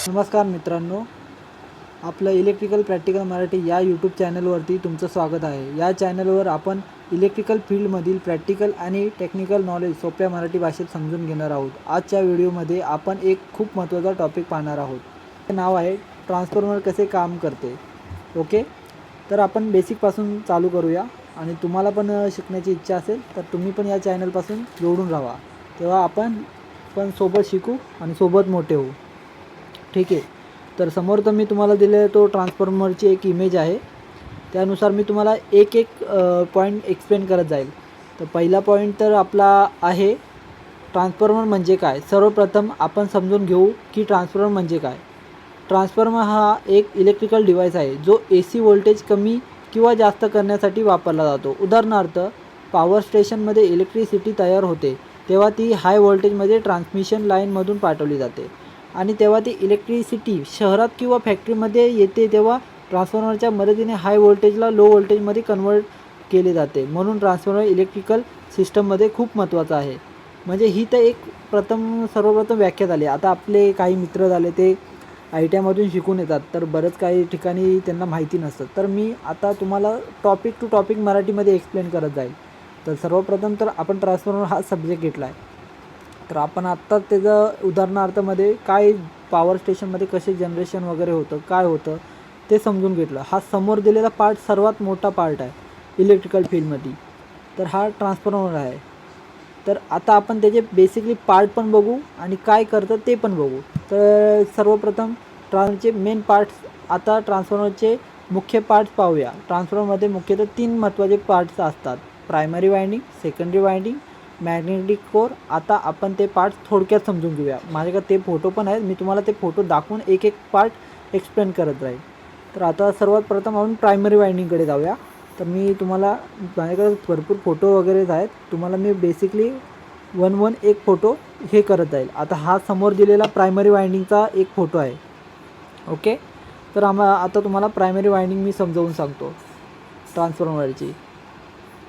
नमस्कार मित्रांनो, आपलं इलेक्ट्रिकल प्रॅक्टिकल मराठी या यूट्यूब चॅनलवरती तुमचं स्वागत आहे। या चॅनलवर आपण इलेक्ट्रिकल फील्डमधील प्रॅक्टिकल आणि टेक्निकल नॉलेज सोप्या मराठी भाषेत समजून घेणार आहोत। आजच्या व्हिडिओमध्ये आपण एक खूप महत्त्वाचा टॉपिक पाहणार आहोत। ते नाव आहे ट्रान्सफॉर्मर कसे काम करते। ओके, तर आपण बेसिकपासून चालू करूया आणि तुम्हाला पण शिकण्याची इच्छा असेल तर तुम्ही पण या चॅनलपासून जोडून राहा, तेव्हा आपण पण सोबत शिकू आणि सोबत मोठे होऊ। ठीक आहे, तर समोर तर मी तुम्हाला दिले तो ट्रान्सफॉर्मरची एक इमेज आहे, त्यानुसार मी तुम्हाला एक एक पॉईंट एक्सप्लेन करत जाईल। तर पहिला पॉईंट तर आपला आहे ट्रान्सफॉर्मर म्हणजे काय। सर्वप्रथम आपण समजून घेऊ की ट्रान्सफॉर्मर म्हणजे काय। ट्रान्सफॉर्मर हा एक इलेक्ट्रिकल डिव्हाइस आहे जो AC व्होल्टेज कमी किंवा जास्त करण्यासाठी वापरला जातो। उदाहरणार्थ पॉवर स्टेशनमध्ये इलेक्ट्रिसिटी तयार होते तेव्हा ती हाय व्होल्टेजमध्ये ट्रान्समिशन लाईनमधून पाठवली जाते आणि तेव्हा ती इलेक्ट्रिसिटी शहरात किंवा फॅक्टरीमध्ये येते तेव्हा ट्रान्सफॉर्मरच्या मदतीने हाय व्होल्टेजला लो व्होल्टेजमध्ये कन्वर्ट केले जाते। म्हणून ट्रान्सफॉर्मर इलेक्ट्रिकल सिस्टममध्ये खूप महत्त्वाचा आहे। म्हणजे ही तर एक सर्वप्रथम व्याख्या झाली। आता आपले काही मित्र झाले ते ITI मधून शिकून येतात, तर बरंच काही ठिकाणी त्यांना माहिती नसतं, तर मी आता तुम्हाला टॉपिक टू टॉपिक मराठीमध्ये एक्सप्लेन करत जाईल। तर सर्वप्रथम तर आपण ट्रान्सफॉर्मर हा सब्जेक्ट घेतला आहे, तर आपण आत्ता त्याचं उदाहरणार्थमध्ये काय पॉवर स्टेशनमध्ये कसे जनरेशन वगैरे होतं, काय होतं ते समजून घेतलं। हा समोर दिलेला पार्ट सर्वात मोठा पार्ट आहे इलेक्ट्रिकल फील्डमध्ये, तर हा ट्रान्सफॉर्मर आहे। तर आता आपण त्याचे बेसिकली पार्ट पण बघू आणि काय करतं ते पण बघू। तर सर्वप्रथम ट्रान्सफॉर्मरचे मेन पार्ट्स, आता ट्रान्सफॉर्मरचे मुख्य पार्ट्स पाहूया। ट्रान्सफॉर्मरमध्ये मुख्यतः 3 महत्त्वाचे पार्ट्स असतात, primary winding, secondary winding, magnetic core. आता आपण ते पार्ट्स थोडक्यात समजून घेऊया। माझ्याकडे ते फोटो पण आहेत, मी तुम्हाला ते फोटो दाखवून एक एक पार्ट एक्सप्लेन करत राहील। तर आता सर्वात प्रथम आपण प्रायमरी वाइंडिंगकडे जाऊया। तर मी तुम्हाला, माझ्याकडे भरपूर फोटो वगैरे आहेत, तुम्हाला मी बेसिकली वन एक फोटो हे करत जाईल। आता हा समोर दिलेला प्रायमरी वाइंडिंगचा एक फोटो आहे। ओके, तर आता तुम्हाला प्रायमरी वाइंडिंग मी समजावून सांगतो ट्रान्सफॉर्मरची।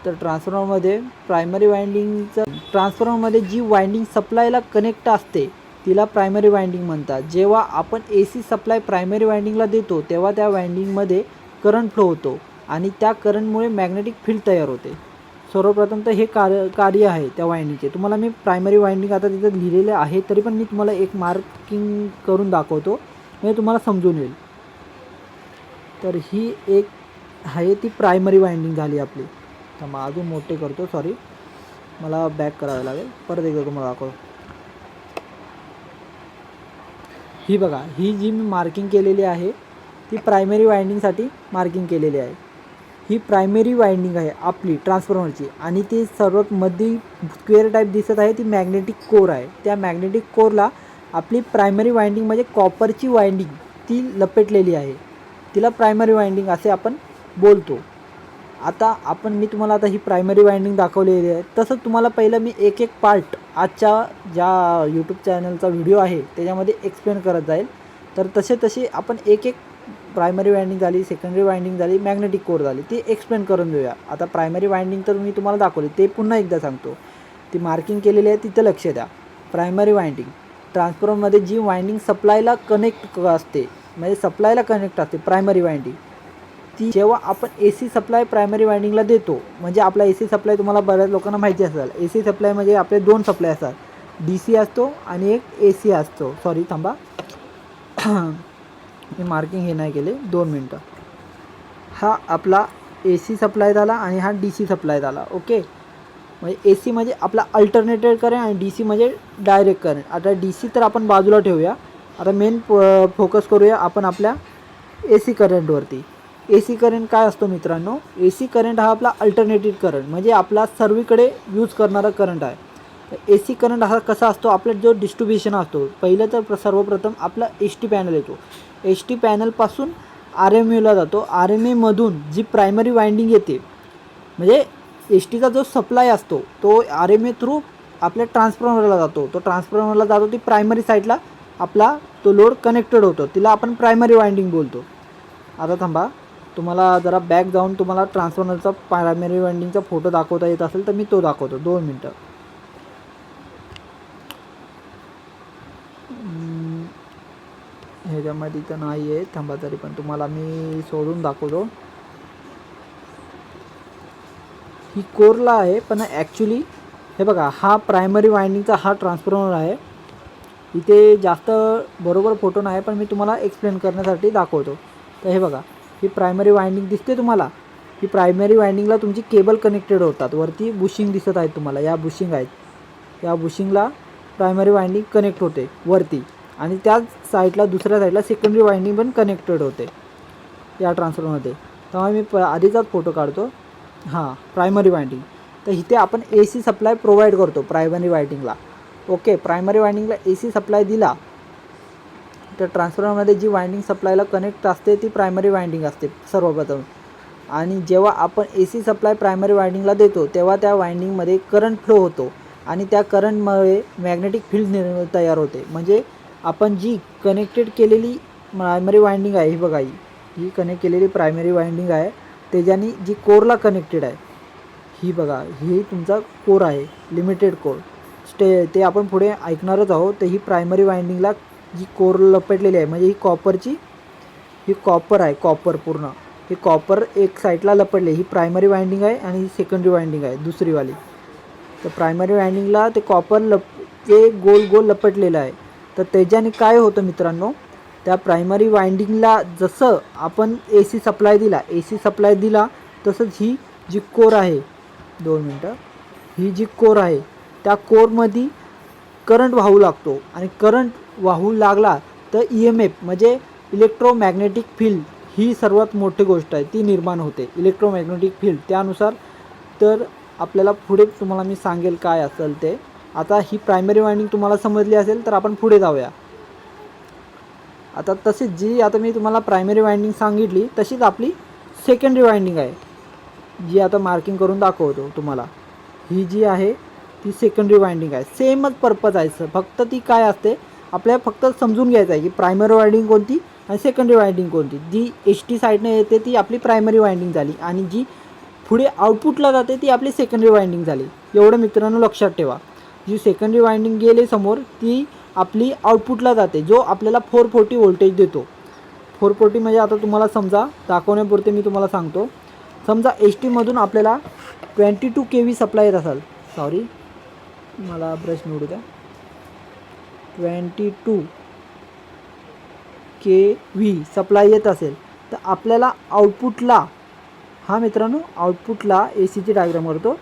तर ट्रान्सफॉर्मरमध्ये प्रायमरी वाइंडिंगचं, ट्रान्सफॉर्मरमध्ये जी वाइंडिंग सप्लायला कनेक्ट असते तिला प्रायमरी वाइंडिंग म्हणतात। जेव्हा आपण AC सप्लाय प्रायमरी वाइंडिंगला देतो तेव्हा त्या वाइंडिंगमध्ये करंट फ्लो होतो आणि त्या करंटमुळे मॅग्नेटिक फील्ड तयार होते। सर्वप्रथम तर हे कार्य आहे त्या वाइंडिंगचे। तुम्हाला मी प्रायमरी वाइंडिंग आता तिथं लिहिलेले आहे, तरी पण मी तुम्हाला एक मार्किंग करून दाखवतो म्हणजे तुम्हाला समजून येईल। तर ही एक आहे ती प्रायमरी वाइंडिंग झाली आपली। तर मग अजून मोठे करतो, सॉरी मला बॅक करावं लागेल, परत एकदा तुम्हाला दाखवतो। ही बघा, ही जी मी मार्किंग केलेली आहे ती प्रायमरी वाइंडिंगसाठी मार्किंग केलेली आहे। ही प्रायमरी वाइंडिंग आहे आपली ट्रान्सफॉर्मरची आणि ती सर्वात मध्ये स्क्वेअर टाईप दिसत आहे ती मॅग्नेटिक कोर आहे। त्या मॅग्नेटिक कोरला आपली प्रायमरी वाइंडिंग म्हणजे कॉपरची वाइंडिंग ती लपेटलेली आहे, तिला प्रायमरी वाइंडिंग असे आपण बोलतो। आता मी तुम्हाला आता ही प्रायमरी वाइंडिंग दाखवलेली आहे, तसंच तुम्हाला पहिलं मी एक एक पार्ट आजच्या ज्या यूट्यूब चॅनलचा व्हिडिओ आहे त्याच्यामध्ये एक्सप्लेन करत जाईल। तर तसे आपण एक एक प्रायमरी वाइंडिंग झाली, सेकंडरी वाइंडिंग झाली, मॅग्नेटिक कोर झाली, ती एक्सप्लेन करून देऊया। आता प्रायमरी वाइंडिंग तर मी तुम्हाला दाखवली, ते पुन्हा एकदा सांगतो, ती मार्किंग केलेली आहे तिथं लक्ष द्या। प्रायमरी वाइंडिंग ट्रान्सफॉर्मरमध्ये जी वाइंडिंग सप्लायला कनेक्ट असते, म्हणजे सप्लायला कनेक्ट असते प्रायमरी वाइंडिंग, ती जेव्हा आपण AC सप्लाय प्रायमरी वाइंडिंगला देतो, म्हणजे आपला AC सप्लाय तुम्हाला बऱ्याच लोकांना माहिती असेल। AC सप्लाय म्हणजे आपले 2 सप्लाय असतात, DC असतो आणि एक AC असतो। सॉरी थांबा, मी मार्किंग हे नाही केले, 2 मिनटं। हा आपला AC सप्लाय झाला आणि हा DC सप्लाय झाला। ओके, म्हणजे AC म्हणजे आपला अल्टरनेटेड करंट आणि DC म्हणजे डायरेक्ट करंट। आता DC तर आपण बाजूला ठेवूया, आता मेन फोकस करूया आपण आपल्या AC करंटवरती। AC करंट काय असतो मित्रांनो, AC करंट हा आपला अल्टरनेटेड करंट म्हणजे आपला सर्वीकडे यूज करणारा करंट आहे। AC करंट हा कसा असतो, आपला जो डिस्ट्रीब्युशन असतो, पहिलं तर सर्वप्रथम आपला ST पॅनल येतो, ST पॅनलपासून RMAला जातो, RMAमधून जी प्रायमरी वाइंडिंग येते, म्हणजे STचा जो सप्लाय असतो तो RMA थ्रू आपल्या ट्रान्सफॉर्मरला जातो, तो ट्रान्सफॉर्मरला जातो, ती प्रायमरी साईडला आपला तो लोड कनेक्टेड होतो, तिला आपण प्रायमरी वाइंडिंग बोलतो। आता थांबा, तुम्हाला जरा बॅक जाऊन तुम्हाला ट्रान्सफॉर्मरचा प्रायमरी वाइंडिंगचा फोटो दाखवता येत असेल तर मी तो दाखवतो, 2 मिनटं। ह्याच्यामध्ये तर नाही आहे, थांबा तरी पण तुम्हाला मी शोधून दाखवतो. ही कोरला आहे, पण ॲक्च्युली हे बघा, हा प्रायमरी वायंडिंगचा हा ट्रान्सफॉर्मर आहे. इथे जास्त बरोबर फोटो नाही, पण मी तुम्हाला एक्सप्लेन करण्यासाठी दाखवतो. तर हे बघा, ही प्रायमरी वायंडिंग दिसते तुम्हाला. ही प्रायमरी वायंडिंगला तुमची केबल कनेक्टेड होतात. वरती बुशिंग दिसत आहेत तुम्हाला, या बुशिंग आहेत. या बुशिंगला प्रायमरी वायंडिंग कनेक्ट होते वरती, आणि त्याच साईडला दुसऱ्या साईडला सेकंडरी वायंडिंग पण कनेक्टेड होते या ट्रान्सफॉर्मरमध्ये. तेव्हा मी आधीचाच फोटो काढतो. हां, प्रायमरी वायंडिंग. तर इथे आपण AC सप्लाय प्रोव्हाइड करतो प्रायमरी वायंडिंगला. ओके, प्रायमरी वायंडिंगला AC सप्लाय दिला तर ट्रान्सफॉर्मरमध्ये जी वायंडिंग सप्लायला कनेक्ट असते ती प्रायमरी वायंडिंग असते सर्वप्रथम. आणि जेव्हा आपण AC सप्लाय प्रायमरी वायंडिंगला देतो तेव्हा त्या वायंडिंगमध्ये करंट फ्लो होतो, आणि त्या करंटमुळे मॅग्नेटिक फील्ड तयार होते. म्हणजे आपण जी कनेक्टेड केलेली प्रायमरी वायंडिंग आहे, ही बघा, ही कनेक्ट केलेली प्रायमरी वायंडिंग आहे, त्याच्यानी जी कोरला कनेक्टेड आहे, ही बघा, ही तुमचा कोर आहे, लिमिटेड कोर ते आपण पुढे ऐकणारच आहोत. तर ही प्रायमरी वायंडिंगला जी कोर लपेटलेली आहे, म्हणजे ही कॉपरची, ही कॉपर आहे, कॉपर पूर्ण हे कॉपर एक साईडला लपटले. ही प्रायमरी वायंडिंग आहे आणि ही सेकंडरी वायंडिंग आहे दुसरीवाली. तर प्रायमरी वायंडिंगला ते कॉपर ते गोल गोल लपटलेलं आहे. तर त्याच्याने काय होतं मित्रांनो, त्या प्रायमरी वायंडिंगला जसं आपण AC सप्लाय दिला तसंच ही जी कोर आहे, 2 मिनटं, ही जी कोर आहे त्या कोरमध्ये करंट वाहू लागतो, आणि करंट वाहू लागला तर EMF म्हणजे इलेक्ट्रोमॅग्नेटिक फील्ड, ही सर्वात मोठी गोष्ट आहे, ती निर्माण होते, इलेक्ट्रोमॅग्नेटिक फील्ड. त्यानुसार तर आपल्याला पुढे तुम्हाला मी सांगेल काय असेल ते. आता ही प्रायमरी वायंडिंग तुम्हाला समजली असेल तर आपण पुढे जाऊया. आता तशीच जी आता मी तुम्हाला प्रायमरी वायंडिंग सांगितली तशीच आपली सेकंडरी वायंडिंग आहे, जी आता मार्किंग करून दाखवतो तुम्हाला. ही जी आहे ती सेकंडरी वायंडिंग आहे. सेमच पर्पज आहे, फक्त ती काय असते आपल्याला फक्त समजून घ्यायचं आहे की प्रायमरी वायंडिंग कोणती आणि सेकंडरी वायंडिंग कोणती. जी HT साईडने येते ती आपली प्रायमरी वायंडिंग झाली, आणि जी पुढे आउटपुटला जाते ती आपली सेकंडरी वायंडिंग झाली. एवढं मित्रांनो लक्षात ठेवा. जी सेकंडरी वायंडिंग गेली समोर ती आपली आउटपुटला जाते, जो आपल्याला 440 व्होल्टेज देतो. 440 म्हणजे आता तुम्हाला समजा दाखवण्यापुरते मी तुम्हाला सांगतो. समजा HTमधून आपल्याला 22 kV सप्लाय येत असेल, सॉरी मला ब्रश निवडू द्या, 22 kV सप्लाय येत असेल तर आपल्याला आउटपुटला, हा मित्रांनो आउटपुटला ACची डायग्राम करतो,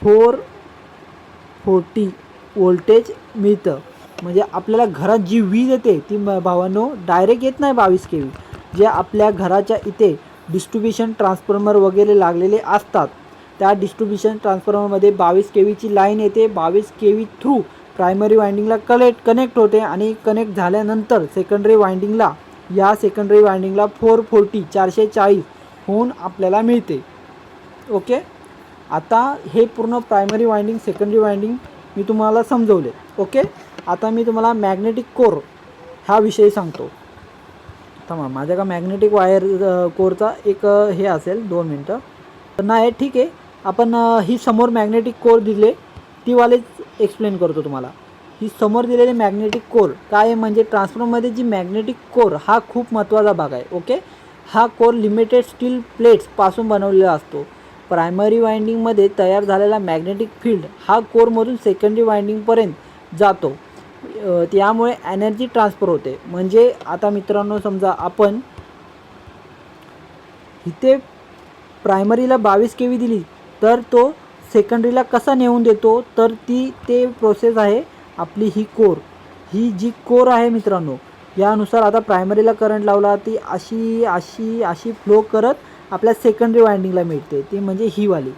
440 व्होल्टेज मिळतं. म्हणजे आपल्याला घरात जी वीज येते ती भावांनो डायरेक्ट येत नाही 22 kV. जे आपल्या घराच्या इथे डिस्ट्रीब्युशन ट्रान्सफॉर्मर वगैरे लागलेले असतात त्या डिस्ट्रीब्युशन ट्रान्सफॉर्मरमध्ये 22 kVची लाईन येते. 22 kV थ्रू प्रायमरी वायंडिंगला कनेक्ट होते, आणि कनेक्ट झाल्यानंतर सेकंडरी वायंडिंगला, या सेकंडरी वायंडिंगला 440 होऊन आपल्याला मिळते. ओके, आता हे पूर्ण प्रायमरी वायंडिंग सेकंडरी वायंडिंग मी तुम्हाला समजवले. ओके, आता मी तुम्हाला मॅग्नेटिक कोर हा विषय सांगतो. थांबा, माझ्या का मॅग्नेटिक वायर कोरचा एक हे असेल, 2 मिनटं. तर नाही ठीक आहे, आपण ही समोर मॅग्नेटिक कोर दिले ती वालेच एक्सप्लेन करतो तुम्हाला. ही समोर दिलेली मॅग्नेटिक कोर काय आहे, म्हणजे ट्रान्सफॉर्मरमध्ये जी मॅग्नेटिक कोर हा खूप महत्त्वाचा भाग आहे. ओके, हा कोर लिमिटेड स्टील प्लेट्सपासून बनवलेला असतो. प्रायमरी वायंडिंगमध्ये तयार झालेला मॅग्नेटिक फील्ड हा कोरमधून सेकंडरी वायंडिंगपर्यंत जातो. त्यामुळे एनर्जी ट्रान्सफर होते. म्हणजे आता मित्रांनो समजा आपण इथे प्रायमरीला 22 kV दिली तर तो सेकंडरीला कसा नेऊन देतो, तर ते प्रोसेस आहे आपली ही कोर. ही जी कोर आहे मित्रांनो, यानुसार आता प्रायमरीला करंट लावला ती अशी अशी अशी फ्लो करत आपल्या सेकंडरी वायंडिंगला मिळते. ती म्हणजे ही वाली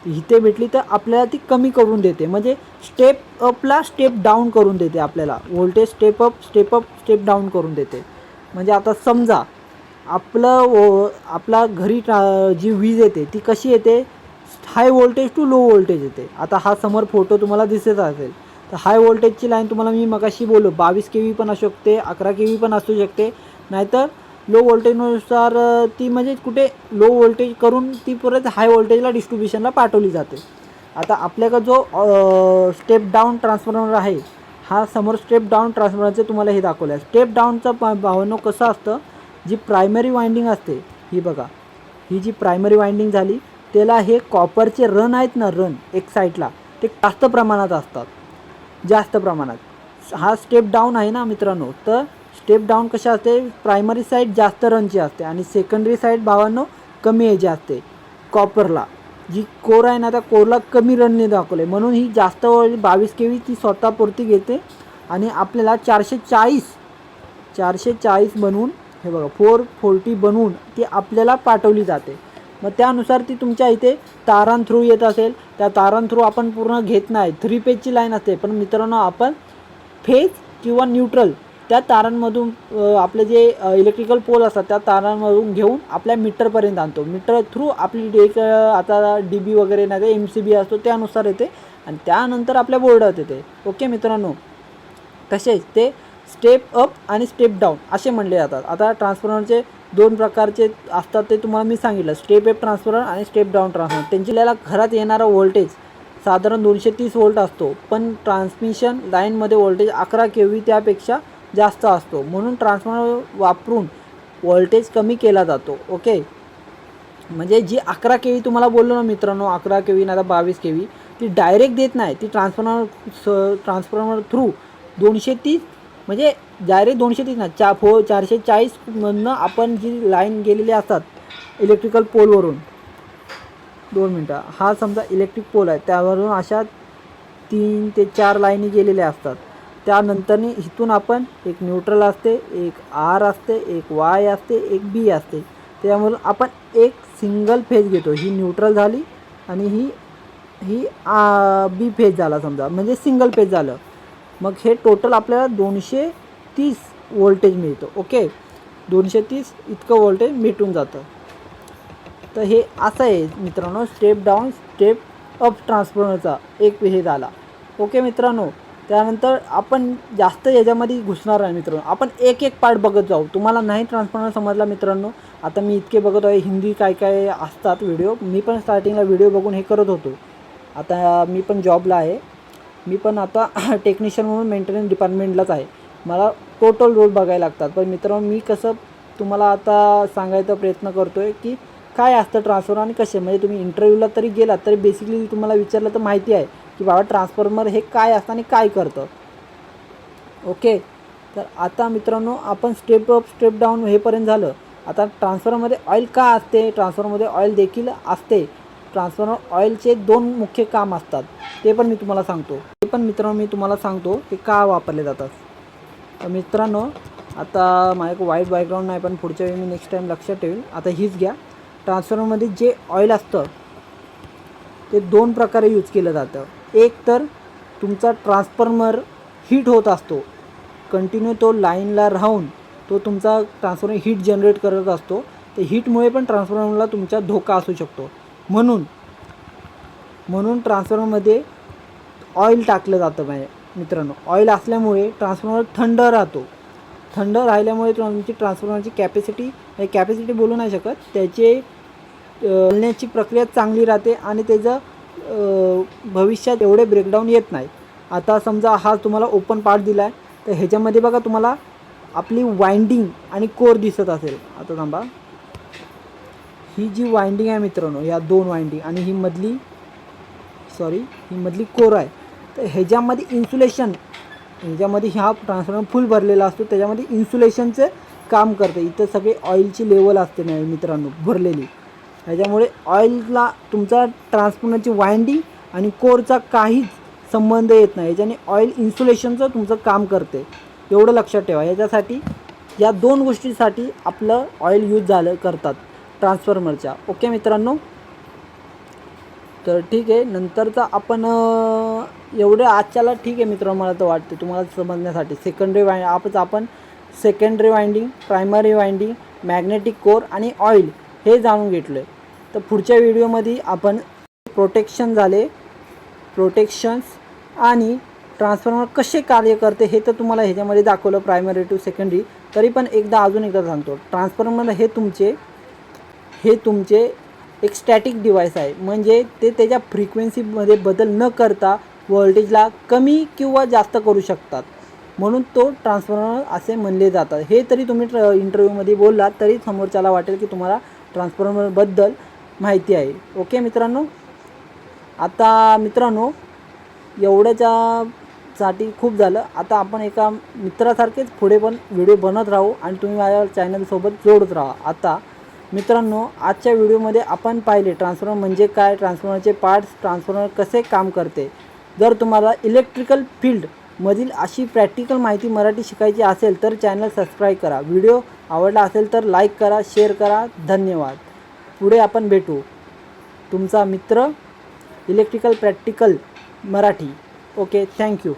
इथे भेटली तर आपल्याला ती कमी करून देते, म्हणजे स्टेप अपला स्टेप डाऊन करून देते. आपल्याला व्होल्टेज स्टेप स्टेप डाऊन करून देते. म्हणजे आता समजा आपला घरी जी वीज येते ती कशी येते, high voltage to low voltage येते. आता हा समोर फोटो तुम्हाला दिसत असेल तर हाय व्होल्टेजची लाईन तुम्हाला मी मगाशी बोललो 22 kV पण असू शकते, 11 kV पण असू शकते, नाहीतर लो व्होल्टेजनुसार ती म्हणजे कुठे लो व्होल्टेज करून ती परत हाय व्होल्टेजला डिस्ट्रीब्युशनला पाठवली जाते. आता आपल्याकडे जो स्टेप डाऊन ट्रान्सफॉर्मर आहे हा समोर स्टेप डाऊन ट्रान्सफॉर्मरचं तुम्हाला हे दाखवलं आहे. स्टेप डाऊनचं भावांनो कसं असतं, जी प्रायमरी वाइंडिंग असते ही बघा, ही जी प्रायमरी वाइंडिंग झाली त्याला हे कॉपरचे रन आहेत ना, रन एक साईडला ते जास्त प्रमाणात असतात, जास्त प्रमाणात. हा स्टेप डाऊन आहे ना मित्रांनो, तर स्टेप डाऊन कशा असते, प्रायमरी साईड जास्त रनची असते आणि सेकंडरी साईड भावांनो कमी याची असते. कॉपरला जी कोर आहे ना, त्या कोरला कमी रनने दाखवले, म्हणून ही जास्त 22 केवी ती स्वतःपुरती घेते आणि आपल्याला 440 बनवून हे बघा 440 बनवून ती आपल्याला पाठवली जाते. मग त्यानुसार ती तुमच्या इथे तारां थ्रू येत असेल, त्या तारां थ्रू आपण पूर्ण घेत नाही. 3 फेजची लाईन असते, पण मित्रांनो आपण फेज किंवा न्यूट्रल त्या तारांमधून आपले जे इलेक्ट्रिकल पोल असतात त्या तारांमधून घेऊन आपल्या मीटरपर्यंत आणतो. मीटर थ्रू आपली एक आता DB वगैरे नाही ते MCB असतो त्यानुसार येते आणि त्यानंतर आपल्या बोर्डात येते. ओके मित्रांनो, तसेच ते स्टेप अप आणि स्टेप डाऊन असे म्हणले जातात. आता ट्रान्सफॉर्मरचे 2 प्रकारचे असतात ते तुम्हाला मी सांगितलं, स्टेप अप ट्रान्सफॉर्मर आणि स्टेप डाऊन ट्रान्सफॉर्मर. त्यांच्याला घरात येणारा व्होल्टेज साधारण 230 व्होल्ट असतो, पण ट्रान्समिशन लाईनमध्ये व्होल्टेज 11 केव्ही त्यापेक्षा जास्त असतो, म्हणून ट्रान्सफॉर्मर वापरून व्होल्टेज कमी केला जातो. ओके, म्हणजे जी 11 केव्ही तुम्हाला बोललो ना मित्रांनो, 11 केव्ही नाही तर 22 केव्ही ती डायरेक्ट देत नाही, ती ट्रान्सफॉर्मर थ्रू 230 म्हणजे डायरेक्ट 230 ना 440 मधनं आपण जी लाईन गेलेली असतात इलेक्ट्रिकल पोलवरून, 2 मिनटं, हा समजा इलेक्ट्रिक पोल आहे त्यावरून अशा 3 ते 4 लाईनी गेलेल्या असतात. त्यानंतरनी इथून आपण एक न्यूट्रल असते, एक R असते, एक Y असते, एक B असते. त्यामुळे आपण एक सिंगल फेज घेतो, ही न्यूट्रल झाली आणि ही B फेज झाला समजा, म्हणजे सिंगल फेज झालं. मग हे टोटल आपल्याला 230 व्होल्टेज मिळतं. ओके, 230 इतकं व्होल्टेज भेटून जातं. तर हे असं आहे मित्रांनो, स्टेप डाऊन स्टेप अप ट्रान्सफॉर्मरचा एक हे झाला. ओके मित्रांनो, त्यानंतर आपण जास्त याच्यामध्ये घुसणार नाही मित्रांनो, आपण एक एक पार्ट बघत जाऊ. तुम्हाला नाही ट्रान्सफॉर्मर समजला मित्रांनो, आता मी इतके बघत आहे हिंदी काय काय असतात व्हिडिओ, मी पण स्टार्टिंगला व्हिडिओ बघून हे करत होतो. आता मी पण जॉबला आहे, मी पण आता टेक्निशियन म्हणून मेंटेनन्स डिपार्टमेंटलाच आहे, मला टोटल रोल बघायला लागतात. पण मित्रांनो मी कसं तुम्हाला आता सांगायचा प्रयत्न करतो आहे की काय असतं ट्रान्सफॉर्मर आणि कसे, म्हणजे तुम्ही इंटरव्ह्यूला तरी गेलात तरी बेसिकली तुम्हाला विचारलं तर माहिती आहे की बाबा ट्रान्सफॉर्मर हे काय असतं आणि काय करतं. ओके, तर आता मित्रांनो आपण स्टेप अप स्टेप डाऊन हेपर्यंत झालं. आता ट्रान्सफॉर्मरमध्ये ऑइल का असते, ट्रान्सफॉर्मरमध्ये ऑइल देखील असते. ट्रान्सफॉर्मर ऑइलचे 2 मुख्य काम असतात, ते पण मी तुम्हाला सांगतो. ते पण मित्रांनो मी तुम्हाला सांगतो ते का वापरले जातात. तर मित्रांनो आता माझ्या वाईट बॅकग्राऊंड नाही, पण पुढच्या वेळी मी नेक्स्ट टाईम लक्षात ठेवेल. आता हीच घ्या, ट्रान्सफॉर्मरमध्ये जे ऑइल असतं ते 2 प्रकारे यूज केलं जातं. एक तर तुमचा ट्रान्सफॉर्मर हीट होत असतो, कंटिन्यू तो लाईनला राहून तो तुमचा ट्रान्सफॉर्मर हीट जनरेट करत असतो, तर हीटमुळे पण ट्रान्सफॉर्मरला तुमचा धोका असू शकतो. म्हणून ट्रान्सफॉर्मरमध्ये ऑइल टाकलं जातं. मित्रांनो ऑइल असल्यामुळे ट्रान्सफॉर्मर थंड राहतो, थंड राहिल्यामुळे तुमची ट्रान्सफॉर्मरची कॅपॅसिटी बोलू नाही शकत, त्याचे चालण्याची प्रक्रिया चांगली राहते आणि त्याचं भविष्यात एवढे ब्रेकडाऊन येत नाही. आता समजा हा तुम्हाला ओपन पार्ट दिला आहे, तर ह्याच्यामध्ये बघा तुम्हाला आपली वाइंडिंग आणि कोर दिसत असेल. आता थांबा, ही जी वाइंडिंग आहे मित्रांनो, या 2 वाइंडिंग आणि ही मधली कोर आहे. तर ह्याच्यामध्ये इन्सुलेशन, ह्याच्यामध्ये हा ट्रान्सफॉर्मर फुल भरलेला असतो, त्याच्यामध्ये इन्सुलेशनचं काम करते. इथं सगळे ऑइलची लेवल असते ना मित्रांनो भरलेली, ह्याच्यामुळे ऑइलला तुमचा ट्रान्सफॉर्मरची वाइंडिंग आणि कोरचा काहीच संबंध येत नाही. याच्याने ऑइल इन्सुलेशनचं तुमचं काम करते, एवढं लक्षात ठेवा. याच्यासाठी या 2 गोष्टीसाठी आपलं ऑइल यूज करतात ट्रान्सफॉर्मरच्या. ओके मित्रांनो, तर ठीक आहे, नंतरचा आपण एवढं आजच्याला ठीक आहे मित्रांनो, मला तर वाटते तुम्हाला समजण्यासाठी आपण secondary winding, primary winding, magnetic core आणि ऑइल हे जाणून घेतलं आहे. तर पुढच्या व्हिडिओमध्ये आपण प्रोटेक्शन्स आणि ट्रान्सफॉर्मर कसे कार्य करते हे तर तुम्हाला ह्याच्यामध्ये दाखवलं प्रायमरी टू सेकंडरी. तरी पण अजून एकदा सांगतो, ट्रान्सफॉर्मर हे तुमचे एक स्टॅटिक डिव्हाइस आहे, म्हणजे ते त्याच्या फ्रिक्वेन्सीमध्ये बदल न करता व्होल्टेजला कमी किंवा जास्त करू शकतात, म्हणून तो ट्रान्सफॉर्मर असे म्हणले जातात. हे तरी तुम्ही इंटरव्ह्यूमध्ये बोललात तरी समोरच्याला वाटेल की तुम्हाला ट्रान्सफॉर्मरबद्दल माहिती आहे. ओके मित्रांनो, आता मित्रांनो एवढ्याच्यासाठी खूप झालं. आता आपण एका मित्रासारखेच पुढे पण व्हिडिओ बनत राहू आणि तुम्ही माझ्या चॅनलसोबत जोडत राहा. आता मित्रांनो, आजच्या व्हिडिओमध्ये आपण पाहिले ट्रान्सफॉर्मर म्हणजे काय, ट्रान्सफॉर्मरचे पार्ट्स, ट्रान्सफॉर्मर कसे काम करते. जर तुम्हाला इलेक्ट्रिकल फील्डमधील अशी प्रॅक्टिकल माहिती मराठी शिकायची असेल तर चॅनल सबस्क्राईब करा. व्हिडिओ आवडला असेल तर लाईक करा, शेअर करा. धन्यवाद. पुढे आपण भेटू. तुमचा मित्र electrical practical Marathi. Okay, thank you.